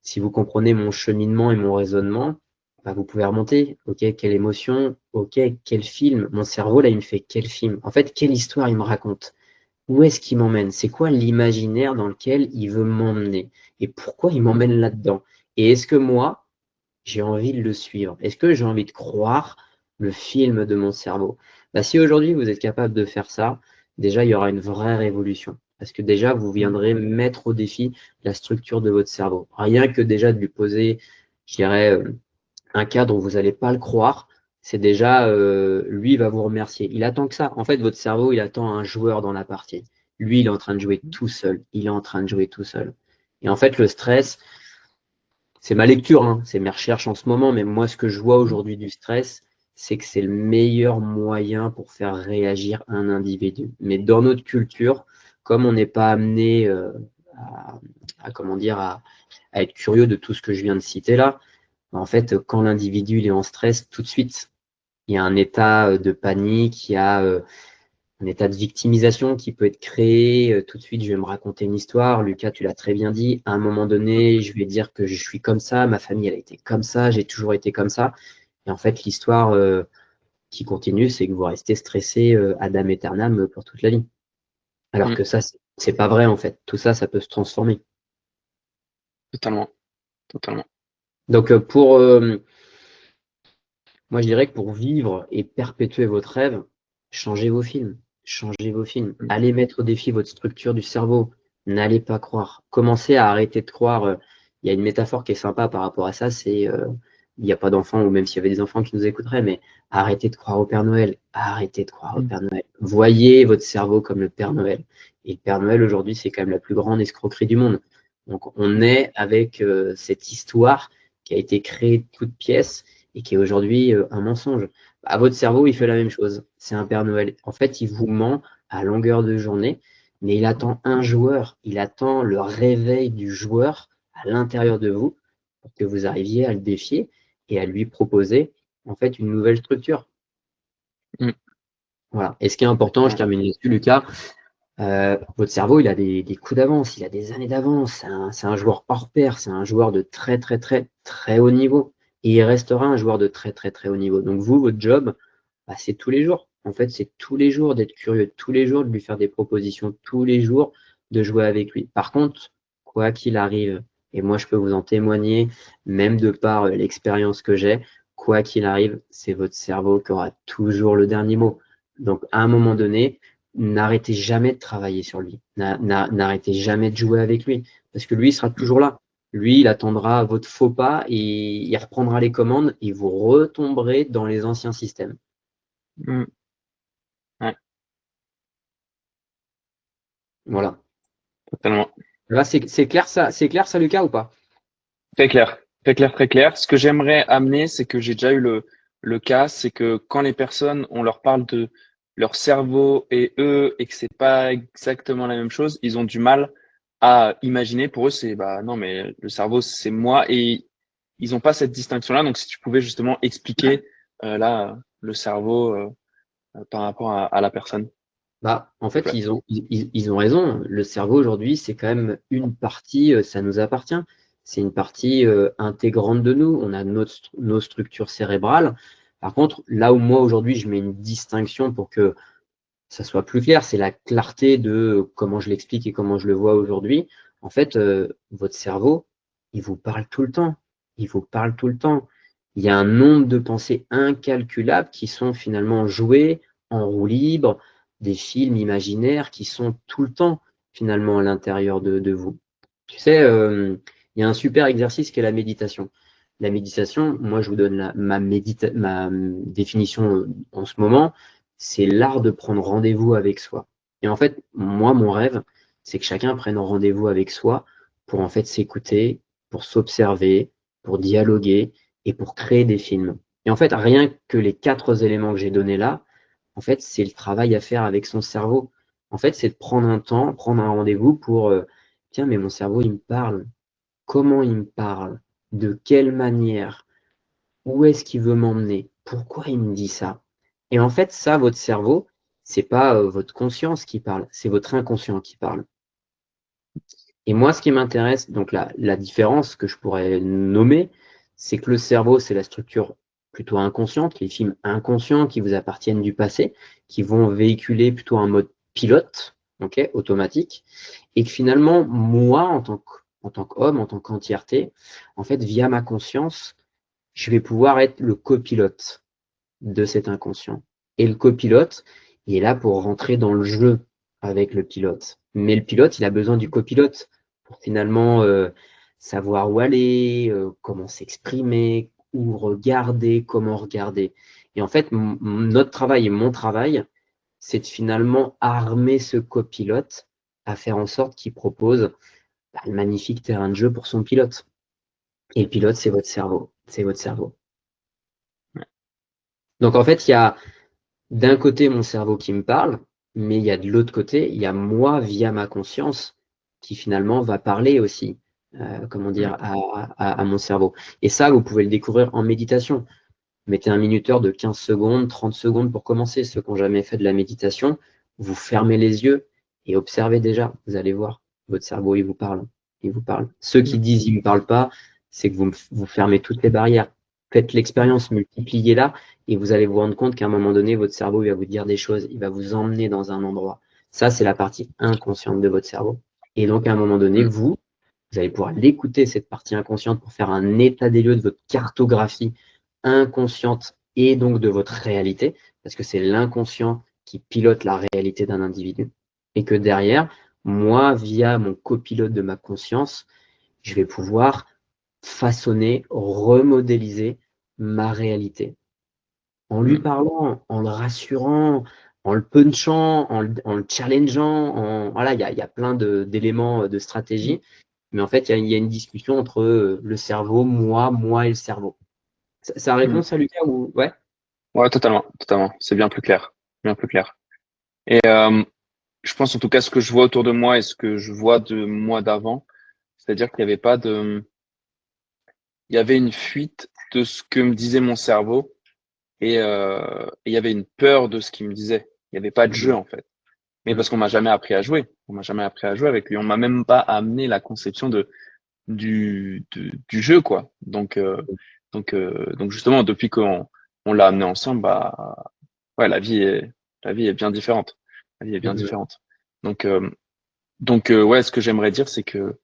si vous comprenez mon cheminement et mon raisonnement, bah, vous pouvez remonter. Ok, quelle émotion? Ok, quel film? Mon cerveau, là, il me fait quel film? En fait, quelle histoire il me raconte? Où est-ce qu'il m'emmène? C'est quoi l'imaginaire dans lequel il veut m'emmener? Et pourquoi il m'emmène là-dedans? Et est-ce que moi, j'ai envie de le suivre? Est-ce que j'ai envie de croire le film de mon cerveau? Bah, si aujourd'hui vous êtes capable de faire ça, déjà il y aura une vraie révolution. Parce que déjà, vous viendrez mettre au défi la structure de votre cerveau. Rien que déjà de lui poser, je dirais, un cadre où vous n'allez pas le croire, c'est déjà, lui, il va vous remercier. Il attend que ça. En fait, votre cerveau, il attend un joueur dans la partie. Lui, il est en train de jouer tout seul. Il est en train de jouer tout seul. Et en fait, le stress, c'est ma lecture, hein, c'est mes recherches en ce moment, mais moi, ce que je vois aujourd'hui du stress, c'est que c'est le meilleur moyen pour faire réagir un individu. Mais dans notre culture, comme on n'est pas amené comment dire, à être curieux de tout ce que je viens de citer là, en fait, quand l'individu il est en stress, tout de suite, il y a un état de panique, il y a un état de victimisation qui peut être créé. Tout de suite, je vais me raconter une histoire. Lucas, tu l'as très bien dit. À un moment donné, je vais dire que je suis comme ça, ma famille, elle a été comme ça, j'ai toujours été comme ça. Et en fait, l'histoire qui continue, c'est que vous restez stressé ad aeternam pour toute la vie. Alors que ça, c'est pas vrai, en fait. Tout ça, ça peut se transformer. Totalement, totalement. Donc, moi, je dirais que pour vivre et perpétuer votre rêve, changez vos films. Changez vos films. Allez mettre au défi votre structure du cerveau. N'allez pas croire. Commencez à arrêter de croire. Il y a une métaphore qui est sympa par rapport à ça, c'est il n'y a pas d'enfants, ou même s'il y avait des enfants qui nous écouteraient, mais arrêtez de croire au Père Noël. Arrêtez de croire au Père Noël. Voyez votre cerveau comme le Père Noël. Et le Père Noël, aujourd'hui, c'est quand même la plus grande escroquerie du monde. Donc, on est avec cette histoire qui a été créée de toutes pièces et qui est aujourd'hui un mensonge. À votre cerveau, il fait la même chose. C'est un Père Noël. En fait, il vous ment à longueur de journée, mais il attend un joueur. Il attend le réveil du joueur à l'intérieur de vous pour que vous arriviez à le défier et à lui proposer en fait une nouvelle structure. Voilà. Et ce qui est important, je termine là-dessus, Lucas, votre cerveau, il a des coups d'avance, il a des années d'avance. C'est un joueur hors pair, c'est un joueur de très, très, très, très haut niveau. Et il restera un joueur de très, très, très haut niveau. Donc, vous, votre job, bah, c'est tous les jours. En fait, c'est tous les jours d'être curieux, tous les jours de lui faire des propositions, tous les jours de jouer avec lui. Par contre, quoi qu'il arrive, et moi, je peux vous en témoigner, même de par l'expérience que j'ai, quoi qu'il arrive, c'est votre cerveau qui aura toujours le dernier mot. Donc, à un moment donné, n'arrêtez jamais de travailler sur lui. N'arrêtez jamais de jouer avec lui. Parce que lui, il sera toujours là. Lui, il attendra votre faux pas et il reprendra les commandes et vous retomberez dans les anciens systèmes. Ouais. Voilà. Totalement. Là, c'est clair ça, Lucas, ou pas? Très clair, très clair, très clair. Ce que j'aimerais amener, c'est que j'ai déjà eu le cas, c'est que quand les personnes, on leur parle de leur cerveau et eux, et que c'est pas exactement la même chose, ils ont du mal à imaginer. Pour eux, c'est bah non, mais le cerveau, c'est moi. Et ils n'ont pas cette distinction-là. Donc, si tu pouvais justement expliquer là le cerveau par rapport à la personne. Bah, en S'il te fait, plaît. ils ont raison. Le cerveau aujourd'hui, c'est quand même une partie, ça nous appartient. C'est une partie intégrante de nous. On a nos structures cérébrales. Par contre, là où moi aujourd'hui, je mets une distinction pour que ça soit plus clair, c'est la clarté de comment je l'explique et comment je le vois aujourd'hui. En fait, votre cerveau, il vous parle tout le temps. Il vous parle tout le temps. Il y a un nombre de pensées incalculables qui sont finalement jouées en roue libre, des films imaginaires qui sont tout le temps finalement à l'intérieur de vous. Tu sais, il y a un super exercice qui est la méditation. La méditation, moi je vous donne ma définition en ce moment, c'est l'art de prendre rendez-vous avec soi. Et en fait, moi, mon rêve, c'est que chacun prenne rendez-vous avec soi pour en fait s'écouter, pour s'observer, pour dialoguer et pour créer des films. Et en fait, rien que les 4 éléments que j'ai donnés là, en fait, c'est le travail à faire avec son cerveau. En fait, c'est de prendre un temps, prendre un rendez-vous pour, tiens, mais mon cerveau, il me parle. Comment il me parle? De quelle manière? Où est-ce qu'il veut m'emmener? Pourquoi il me dit ça? Et en fait, ça, votre cerveau, c'est pas votre conscience qui parle, c'est votre inconscient qui parle. Et moi, ce qui m'intéresse, donc la différence que je pourrais nommer, c'est que le cerveau, c'est la structure plutôt inconsciente, les films inconscients qui vous appartiennent du passé, qui vont véhiculer plutôt un mode pilote, ok, automatique, et que finalement, moi, en tant qu'homme, en tant qu'entièreté, en fait, via ma conscience, je vais pouvoir être le copilote de cet inconscient. Et le copilote, il est là pour rentrer dans le jeu avec le pilote. Mais le pilote, il a besoin du copilote pour finalement savoir où aller, comment s'exprimer, où regarder, comment regarder. Et en fait, notre travail et mon travail, c'est de finalement armer ce copilote à faire en sorte qu'il propose un magnifique terrain de jeu pour son pilote. Et le pilote, c'est votre cerveau. C'est votre cerveau. Donc en fait, il y a d'un côté mon cerveau qui me parle, mais il y a de l'autre côté, il y a moi via ma conscience qui finalement va parler aussi, comment dire, à mon cerveau. Et ça, vous pouvez le découvrir en méditation. Mettez un minuteur de 15 secondes, 30 secondes pour commencer. Ceux qui n'ont jamais fait de la méditation, vous fermez les yeux et observez déjà. Vous allez voir, votre cerveau, il vous parle. Il vous parle. Ceux qui disent il ne me parle pas, c'est que vous fermez toutes les barrières. Faites l'expérience, multipliez-la et vous allez vous rendre compte qu'à un moment donné, votre cerveau, il va vous dire des choses, il va vous emmener dans un endroit. Ça, c'est la partie inconsciente de votre cerveau. Et donc, à un moment donné, vous allez pouvoir l'écouter, cette partie inconsciente, pour faire un état des lieux de votre cartographie inconsciente et donc de votre réalité, parce que c'est l'inconscient qui pilote la réalité d'un individu. Et que derrière, moi, via mon copilote de ma conscience, je vais pouvoir façonner, remodéliser ma réalité. En lui parlant, en le rassurant, en le punchant, en le challengeant, voilà, il y a plein d'éléments de stratégie. Mais en fait, il y a une discussion entre le cerveau, moi et le cerveau. Ça répond ça, Lucas, ou ouais? Ouais, totalement, totalement. C'est bien plus clair, bien plus clair. Et je pense en tout cas ce que je vois autour de moi et ce que je vois de moi d'avant, c'est-à-dire qu'il n'y avait pas de, il y avait une fuite de ce que me disait mon cerveau et il y avait une peur de ce qu'il me disait. Il n'y avait pas de jeu en fait. Mais parce qu'on m'a jamais appris à jouer. On m'a jamais appris à jouer avec lui. On m'a même pas amené la conception du jeu quoi. Donc justement depuis qu'on l'a amené ensemble, bah ouais la vie est bien différente. La vie est bien différente. Donc ouais, ce que j'aimerais dire, c'est que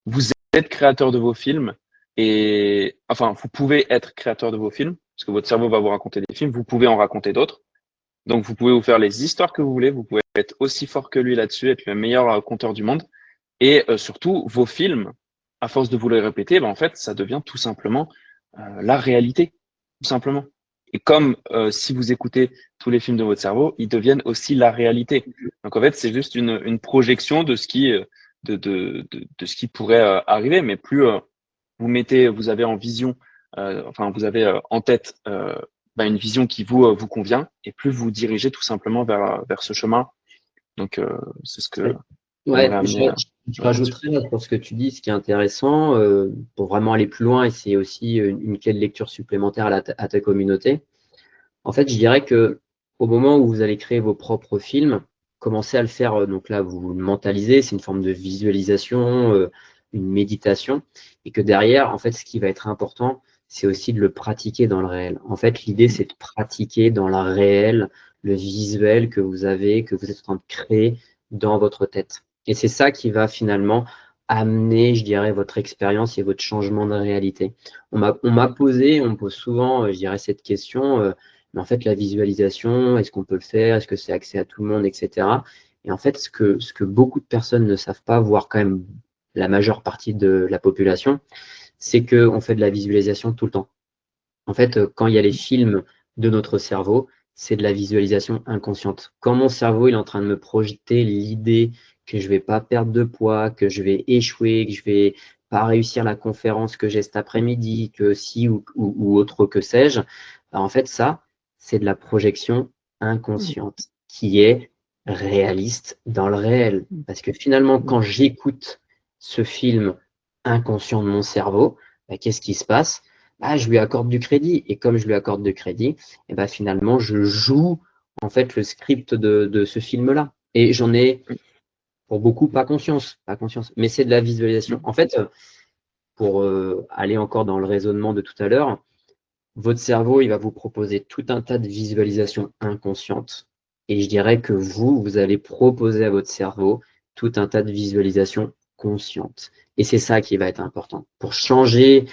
vous êtes créateur de vos films et enfin, vous pouvez être créateur de vos films parce que votre cerveau va vous raconter des films. Vous pouvez en raconter d'autres. Donc, vous pouvez vous faire les histoires que vous voulez. Vous pouvez être aussi fort que lui là-dessus, être le meilleur conteur du monde. Et surtout, vos films, à force de vous les répéter, ben, en fait, ça devient tout simplement la réalité, tout simplement. Et comme si vous écoutez tous les films de votre cerveau, ils deviennent aussi la réalité. Donc en fait, c'est juste une projection de ce qui de ce qui pourrait arriver, mais plus vous avez en vision, enfin vous avez en tête une vision qui vous convient, et plus vous dirigez tout simplement vers ce chemin. Donc c'est ce que Ouais, je rajouterais là, pour ce que tu dis, ce qui est intéressant, pour vraiment aller plus loin, et c'est aussi une clé de lecture supplémentaire à ta communauté. En fait, je dirais que au moment où vous allez créer vos propres films, commencez à le faire. Donc là, vous le mentalisez, c'est une forme de visualisation, une méditation, et que derrière, en fait, ce qui va être important, c'est aussi de le pratiquer dans le réel. En fait, l'idée, c'est de pratiquer dans le réel le visuel que vous avez, que vous êtes en train de créer dans votre tête. Et c'est ça qui va finalement amener, je dirais, votre expérience et votre changement de réalité. On me pose souvent, je dirais, cette question. Mais en fait, la visualisation, est-ce qu'on peut le faire? Est-ce que c'est accès à tout le monde, etc. Et en fait, ce que beaucoup de personnes ne savent pas, voire quand même la majeure partie de la population, c'est qu'on fait de la visualisation tout le temps. En fait, quand il y a les films de notre cerveau, c'est de la visualisation inconsciente. Quand mon cerveau il est en train de me projeter l'idée que je vais pas perdre de poids, que je vais échouer, que je vais pas réussir la conférence que j'ai cet après-midi, que si ou autre que sais-je, bah, en fait, ça, c'est de la projection inconsciente qui est réaliste dans le réel. Parce que finalement, quand j'écoute ce film inconscient de mon cerveau, bah, qu'est-ce qui se passe? Bah, je lui accorde du crédit. Et comme je lui accorde du crédit, et bah, finalement, je joue en fait le script de ce film-là. Et j'en ai pour beaucoup pas conscience, pas conscience. Mais c'est de la visualisation. En fait, pour aller encore dans le raisonnement de tout à l'heure, votre cerveau, il va vous proposer tout un tas de visualisations inconscientes. Et je dirais que vous allez proposer à votre cerveau tout un tas de visualisations conscientes. Et c'est ça qui va être important. Pour changer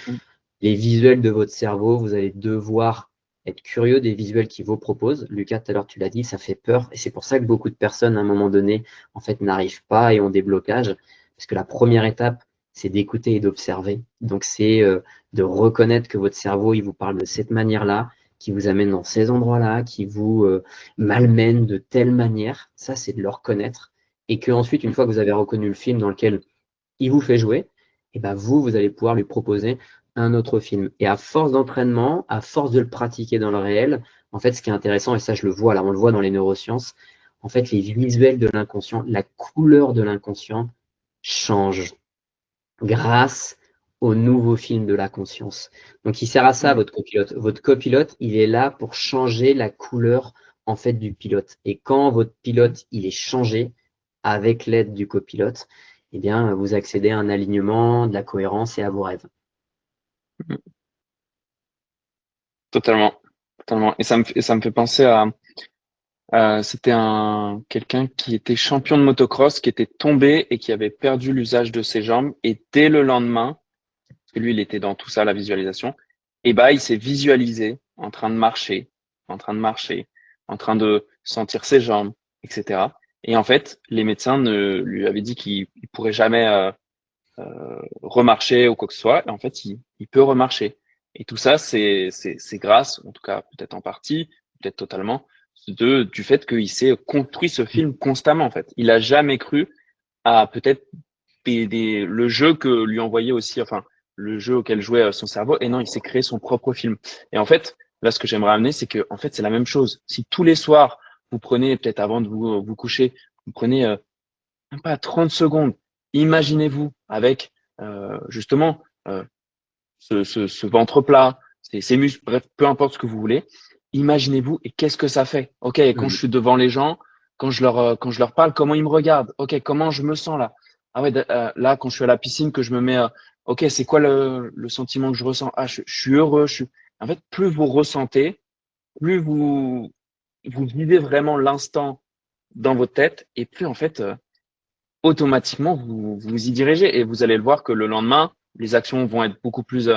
les visuels de votre cerveau, vous allez devoir être curieux des visuels qu'il vous propose. Lucas, tout à l'heure, tu l'as dit, ça fait peur. Et c'est pour ça que beaucoup de personnes, à un moment donné, en fait, n'arrivent pas et ont des blocages. Parce que la première étape, c'est d'écouter et d'observer. Donc, c'est de reconnaître que votre cerveau, il vous parle de cette manière-là, qui vous amène dans ces endroits-là, qui vous malmène de telle manière. Ça, c'est de le reconnaître. Et que ensuite, une fois que vous avez reconnu le film dans lequel il vous fait jouer, et ben vous allez pouvoir lui proposer un autre film. Et à force d'entraînement, à force de le pratiquer dans le réel, en fait, ce qui est intéressant, et ça je le vois, là on le voit dans les neurosciences, en fait, les visuels de l'inconscient, la couleur de l'inconscient change grâce au nouveau film de la conscience. Donc, il sert à ça, votre copilote. Votre copilote, il est là pour changer la couleur, en fait, du pilote. Et quand votre pilote, il est changé avec l'aide du copilote, eh bien, vous accédez à un alignement, de la cohérence et à vos rêves. Totalement, totalement. Et ça me fait penser c'était quelqu'un qui était champion de motocross, qui était tombé et qui avait perdu l'usage de ses jambes. Et dès le lendemain, parce que lui, il était dans tout ça, la visualisation, et bah, il s'est visualisé en train de marcher, en train de marcher, en train de sentir ses jambes, etc. Et en fait, les médecins lui avaient dit qu'il pourrait jamais remarcher ou quoi que ce soit. Et en fait, il peut remarcher. Et tout ça, c'est grâce, en tout cas peut-être en partie, peut-être totalement, du fait qu'il s'est construit ce film constamment, en fait. Il a jamais cru à peut-être le jeu que lui envoyait aussi, enfin, le jeu auquel jouait son cerveau. Et non, il s'est créé son propre film. Et en fait, là, ce que j'aimerais amener, c'est que, en fait, c'est la même chose. Si tous les soirs, vous prenez, peut-être avant de vous coucher, vous prenez, même pas 30 secondes, imaginez-vous avec, justement, ce ventre plat, ces muscles, bref, peu importe ce que vous voulez. Imaginez-vous et qu'est-ce que ça fait? Ok, quand je suis devant les gens, quand je leur parle, comment ils me regardent? Ok, comment je me sens là? Ah ouais, là, quand je suis à la piscine, que je me mets, ok, c'est quoi le sentiment que je ressens? Ah, je suis heureux. En fait, plus vous ressentez, plus vous vivez vraiment l'instant dans votre tête, et plus en fait, automatiquement vous y dirigez et vous allez le voir que le lendemain, les actions vont être beaucoup plus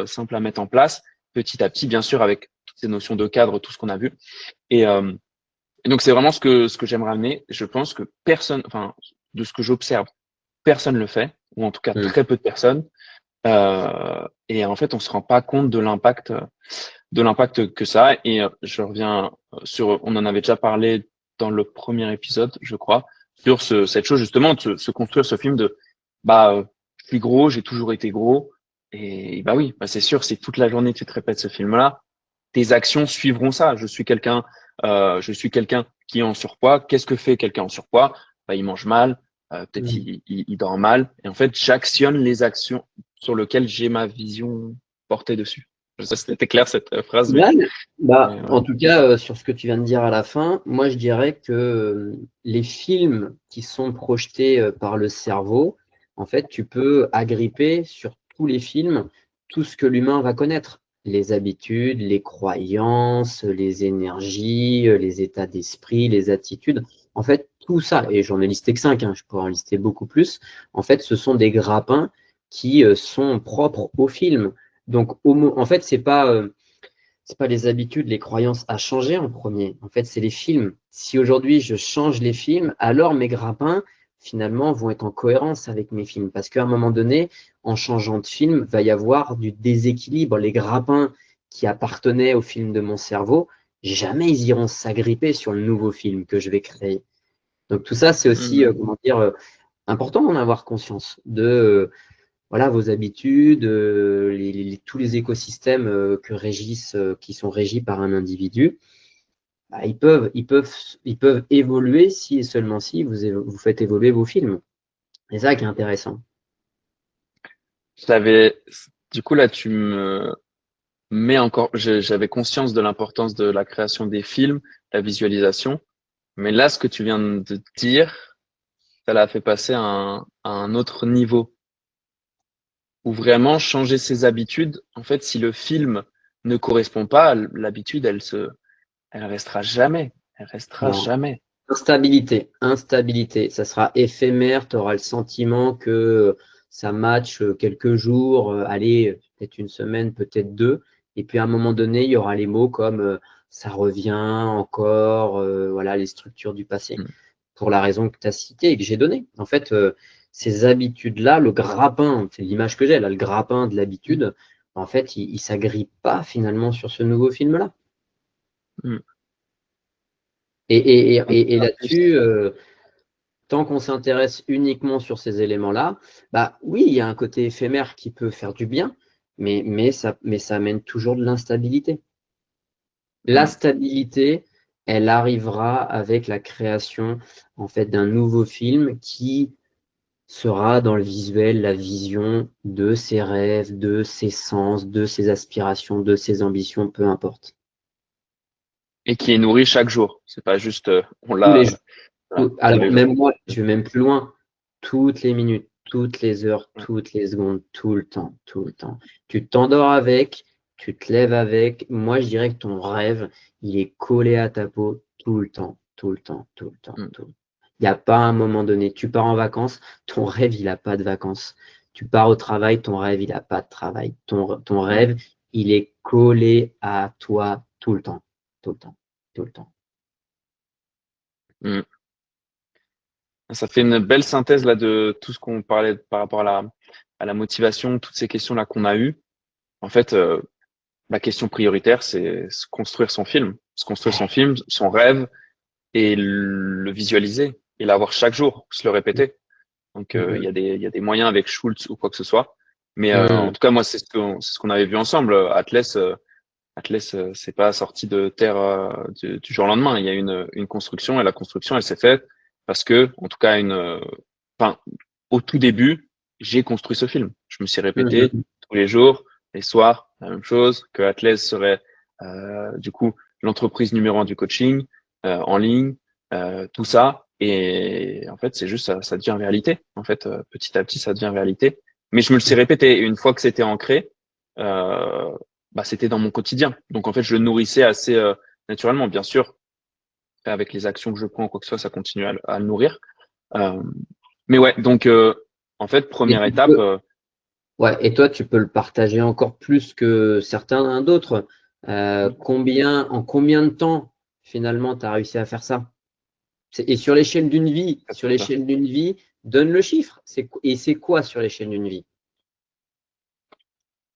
simples à mettre en place petit à petit, bien sûr, avec toutes ces notions de cadre, tout ce qu'on a vu. Et donc, c'est vraiment ce que j'aimerais amener. Je pense que personne, enfin, de ce que j'observe, personne le fait, ou en tout cas très peu de personnes. Et en fait, on se rend pas compte de l'impact que ça a. Et je reviens on en avait déjà parlé dans le premier épisode, je crois, sur cette chose justement de se construire ce film de je suis gros, j'ai toujours été gros. Et bah oui, c'est sûr, si toute la journée tu te répètes ce film-là, tes actions suivront ça. Je suis quelqu'un qui est en surpoids. Qu'est-ce que fait quelqu'un en surpoids? bah, il mange mal, peut-être il dort mal. Et en fait, j'actionne les actions sur lesquelles j'ai ma vision portée dessus. Je sais pas si c'était clair cette phrase, mais En tout cas, sur ce que tu viens de dire à la fin, moi je dirais que les films qui sont projetés par le cerveau, en fait, tu peux agripper sur tous les films tout ce que l'humain va connaître. Les habitudes, les croyances, les énergies, les états d'esprit, les attitudes. En fait, tout ça, et j'en ai listé que 5, je pourrais en lister beaucoup plus, en fait, ce sont des grappins qui sont propres au film. Donc, en fait, c'est pas les habitudes, les croyances à changer en premier. En fait, c'est les films. Si aujourd'hui je change les films, alors mes grappins, finalement, vont être en cohérence avec mes films. Parce qu'à un moment donné, en changeant de film, va y avoir du déséquilibre. Les grappins qui appartenaient au film de mon cerveau, jamais ils iront s'agripper sur le nouveau film que je vais créer. Donc tout ça, c'est aussi, important d'en avoir conscience voilà, vos habitudes, tous les écosystèmes qui sont régis par un individu, bah, ils peuvent évoluer si et seulement si vous faites évoluer vos films. C'est ça qui est intéressant. du coup, là, tu me mets encore, j'avais conscience de l'importance de la création des films, la visualisation. Mais là, ce que tu viens de dire, ça l'a fait passer à un autre niveau où vraiment changer ses habitudes. En fait, si le film ne correspond pas, l'habitude, elle restera jamais. Elle restera Non. jamais. Instabilité. Ça sera éphémère. Tu auras le sentiment que ça match quelques jours, allez, peut-être une semaine, peut-être 2. Et puis à un moment donné, il y aura les mots comme ça revient encore, voilà, les structures du passé. Mm. Pour la raison que tu as citée et que j'ai donnée. En fait, ces habitudes-là, le grappin, c'est l'image que j'ai, là, le grappin de l'habitude, en fait, il ne s'agrippe pas finalement sur ce nouveau film-là. Mm. Et là-dessus, tant qu'on s'intéresse uniquement sur ces éléments-là, bah oui, il y a un côté éphémère qui peut faire du bien, mais ça amène toujours de l'instabilité. La stabilité, elle arrivera avec la création en fait d'un nouveau film qui sera dans le visuel la vision de ses rêves, de ses sens, de ses aspirations, de ses ambitions, peu importe. Et qui est nourri chaque jour. C'est pas juste, on Tous les l'a, jours. voilà, tous Alors les jours. même moi, je vais même plus loin. Toutes les minutes, toutes les heures, toutes les secondes, tout le temps, tout le temps. Tu t'endors avec, tu te lèves avec. Moi, je dirais que ton rêve, il est collé à ta peau tout le temps, tout le temps, tout le temps, Mm. tout le temps. Il n'y a pas un moment donné. Tu pars en vacances, ton rêve, il n'a pas de vacances. Tu pars au travail, ton rêve, il n'a pas de travail. Ton rêve, il est collé à toi tout le temps, tout le temps, tout le temps. Mm. Ça fait une belle synthèse là de tout ce qu'on parlait par rapport à la motivation, toutes ces questions là qu'on a eues. En fait, la question prioritaire, c'est se construire son film, se construire son film, son rêve et le visualiser et l'avoir chaque jour, se le répéter. Donc, il y a des moyens avec Schultz ou quoi que ce soit. Mais en tout cas, moi, c'est ce qu'on avait vu ensemble. Atlas, c'est pas sorti de terre du jour au lendemain. Il y a une construction et la construction, elle s'est faite parce que, en tout cas, enfin, au tout début, j'ai construit ce film. Je me suis répété tous les jours, les soirs, la même chose, que Atlas serait du coup l'entreprise numéro 1 du coaching en ligne, tout ça. Et en fait, c'est juste ça devient réalité. En fait, petit à petit, ça devient réalité. Mais je me le suis répété. Et une fois que c'était ancré, bah, c'était dans mon quotidien. Donc, en fait, je le nourrissais assez naturellement. Bien sûr, avec les actions que je prends, quoi que ce soit, ça continue à le nourrir. Mais ouais, donc, en fait, première étape. Ouais, et toi, tu peux le partager encore plus que certains d'autres. En combien de temps, finalement, tu as réussi à faire ça? Et sur l'échelle d'une vie, donne le chiffre. Et c'est quoi sur l'échelle d'une vie?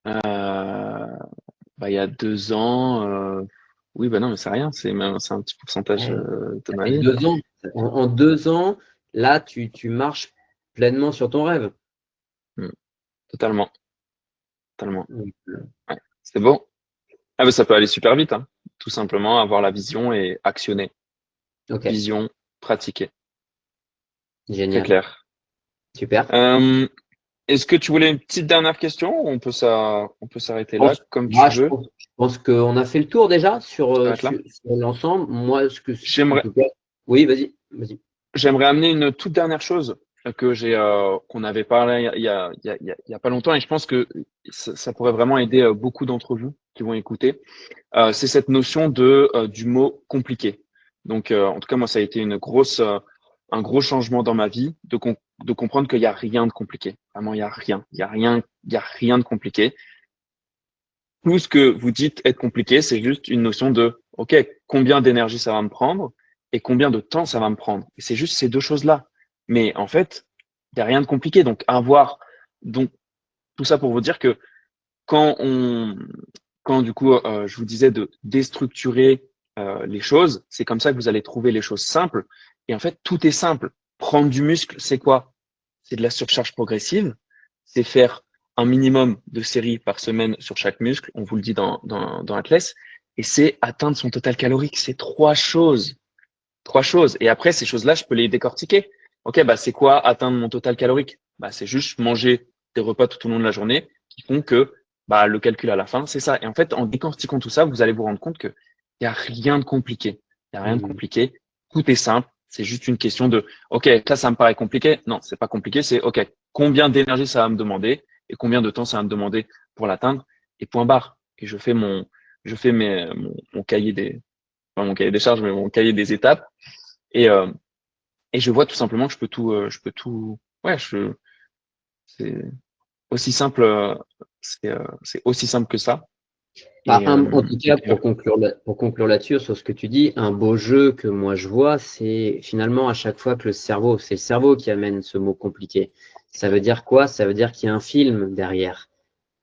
Bah, il y a 2 ans, oui, bah non, mais c'est rien, c'est un petit pourcentage de ma Et vie. 2 ans. En 2 ans, là, tu marches pleinement sur ton rêve. Totalement, totalement. Donc, Ouais, c'est bon. Ah, mais ça peut aller super vite, hein. Tout simplement avoir la vision et actionner. ok. Vision, pratiquer. Très Génial. clair. Super. Est-ce que tu voulais une petite dernière question ou on peut s'arrêter là comme tu veux? Je pense qu'on a fait le tour déjà sur, Ça va être là. sur l'ensemble. Moi, en J'aimerais tout cas, oui, vas-y. J'aimerais amener une toute dernière chose qu'on avait parlé il y a pas longtemps et je pense que ça pourrait vraiment aider beaucoup d'entre vous qui vont écouter. C'est cette notion du mot compliqué. Donc, en tout cas, moi, ça a été un gros changement dans ma vie de comprendre qu'il n'y a rien de compliqué. Vraiment, il y a rien de compliqué. Tout ce que vous dites être compliqué, c'est juste une notion de, OK, combien d'énergie ça va me prendre et combien de temps ça va me prendre. Et c'est juste ces deux choses-là. Mais en fait, il n'y a rien de compliqué. Donc, tout ça pour vous dire que quand du coup, je vous disais de déstructurer les choses, c'est comme ça que vous allez trouver les choses simples. Et en fait, tout est simple. Prendre du muscle, c'est quoi? C'est de la surcharge progressive. C'est faire un minimum de séries par semaine sur chaque muscle. On vous le dit dans Atlas. Et c'est atteindre son total calorique. C'est trois choses. Trois choses. Et après, ces choses-là, je peux les décortiquer. OK, bah, c'est quoi atteindre mon total calorique? Bah, c'est juste manger des repas tout au long de la journée qui font que bah, le calcul à la fin, c'est ça. Et en fait, en décortiquant tout ça, vous allez vous rendre compte qu'il n'y a rien de compliqué. Il n'y a rien de compliqué. Tout est simple. C'est juste une question de, OK, ça me paraît compliqué. Non, c'est pas compliqué. C'est, OK, combien d'énergie ça va me demander et combien de temps ça va me demander pour l'atteindre et point barre. Et je fais mon cahier pas mon cahier des charges, mais mon cahier des étapes. Et je vois tout simplement que ouais, c'est aussi simple, c'est aussi simple que ça. En tout cas, pour conclure là-dessus, sur ce que tu dis, un beau jeu que moi je vois, c'est finalement à chaque fois que c'est le cerveau qui amène ce mot compliqué. Ça veut dire quoi? Ça veut dire qu'il y a un film derrière.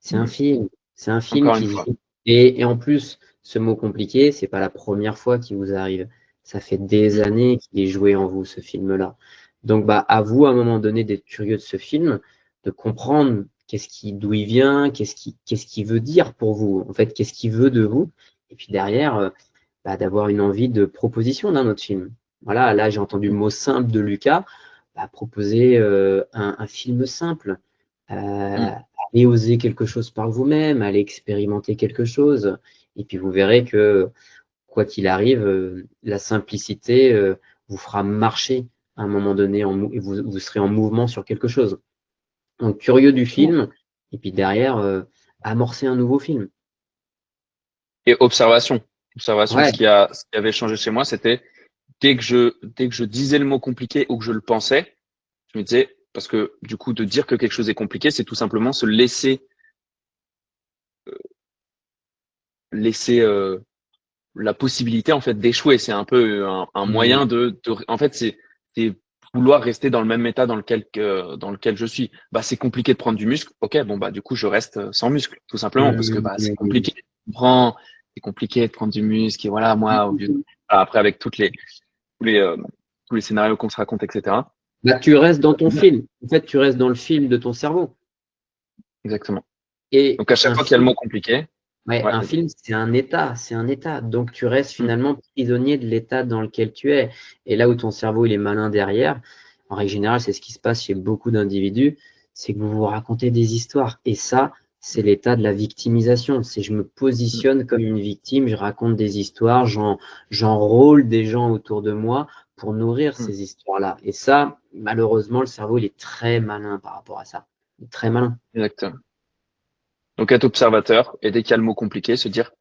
C'est un film. C'est un film Encore une qui se fois. joue. Et en plus, ce mot compliqué, c'est pas la première fois qu'il vous arrive. Ça fait des années qu'il est joué en vous, ce film-là. Donc, bah, à vous, à un moment donné, d'être curieux de ce film, de comprendre d'où il vient, qu'est-ce qu'il veut dire pour vous, en fait, qu'est-ce qu'il veut de vous. Et puis derrière, bah, d'avoir une envie de proposition d'un autre film. Voilà, là, j'ai entendu le mot simple de Lucas, bah, proposer un film simple. Allez oser quelque chose par vous-même, allez expérimenter quelque chose. Et puis vous verrez que, quoi qu'il arrive, la simplicité vous fera marcher à un moment donné et vous serez en mouvement sur quelque chose. Donc, curieux du film, et puis derrière, amorcer un nouveau film. Et observation. Observation, Ouais. ce qui avait changé chez moi, c'était dès que je disais le mot compliqué ou que je le pensais, je me disais, parce que du coup, de dire que quelque chose est compliqué, c'est tout simplement se laisser la possibilité en fait d'échouer. C'est un peu un moyen en fait, c'est vouloir rester dans le même état dans lequel je suis. Bah, c'est compliqué de prendre du muscle. OK, bon, bah, du coup, je reste sans muscle, tout simplement, parce que, bah, c'est compliqué. C'est compliqué de prendre du muscle. Et voilà, moi, après, avec tous les scénarios qu'on se raconte, etc. Bah, tu restes dans ton film. En fait, tu restes dans le film de ton cerveau. Exactement. Et Donc, à chaque un fois qu'il y a le film, mot compliqué, ouais, ouais, un film, c'est un état, c'est un état. Donc, tu restes finalement prisonnier de l'état dans lequel tu es. Et là où ton cerveau, il est malin derrière, en règle générale, c'est ce qui se passe chez beaucoup d'individus, c'est que vous vous racontez des histoires. Et ça, c'est l'état de la victimisation. C'est je me positionne comme une victime, je raconte des histoires, j'enrôle des gens autour de moi pour nourrir ces histoires-là. Et ça, malheureusement, le cerveau, il est très malin par rapport à ça. Il est très malin. exactement. Donc, être observateur et dès qu'il y a le mot compliqué, se dire,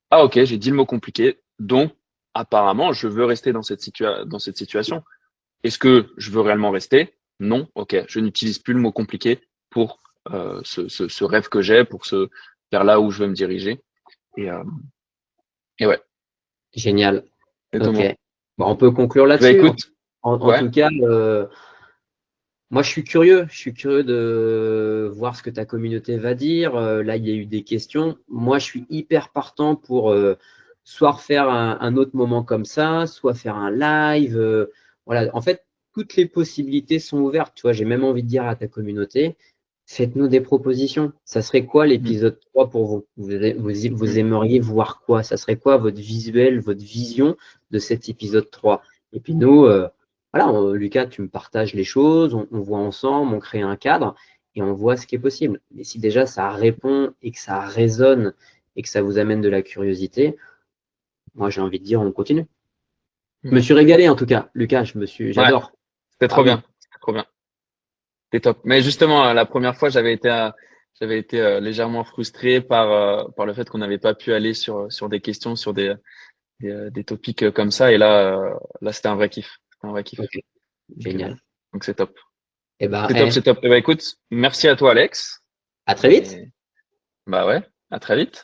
ah, OK, j'ai dit le mot compliqué, donc apparemment, je veux rester dans cette situation. Est-ce que je veux réellement rester? Non. OK, je n'utilise plus le mot compliqué pour ce rêve que j'ai, vers là où je veux me diriger. Et ouais, Génial. exactement. Ok. Bon, on peut conclure Bah, là-dessus. écoute, En ouais, tout cas, moi, je suis curieux. Je suis curieux de voir ce que ta communauté va dire. Là, il y a eu des questions. Moi, je suis hyper partant pour soit refaire un autre moment comme ça, soit faire un live. Voilà. En fait, toutes les possibilités sont ouvertes. Tu vois, j'ai même envie de dire à ta communauté, faites-nous des propositions. Ça serait quoi l'épisode 3 pour vous? Vous aimeriez voir quoi? Ça serait quoi votre visuel, votre vision de cet épisode 3? Et puis nous, voilà, Lucas, tu me partages les choses, on voit ensemble, on crée un cadre et on voit ce qui est possible. Mais si déjà ça répond et que ça résonne et que ça vous amène de la curiosité, moi j'ai envie de dire on continue. Je me suis régalé en tout cas, Lucas, Ouais, j'adore. c'était trop Bravo. bien. C'était trop bien. C'était top. Mais justement, la première fois, j'avais été légèrement frustré par le fait qu'on n'avait pas pu aller sur des questions, sur des topics comme ça. Et là, c'était un vrai kiff. C'était un vrai kiff. Ok, génial. Donc c'est top. Eh ben, C'est top, c'est top. Eh ben, écoute, merci à toi, Alex. à très vite. Et bah ouais, à très vite.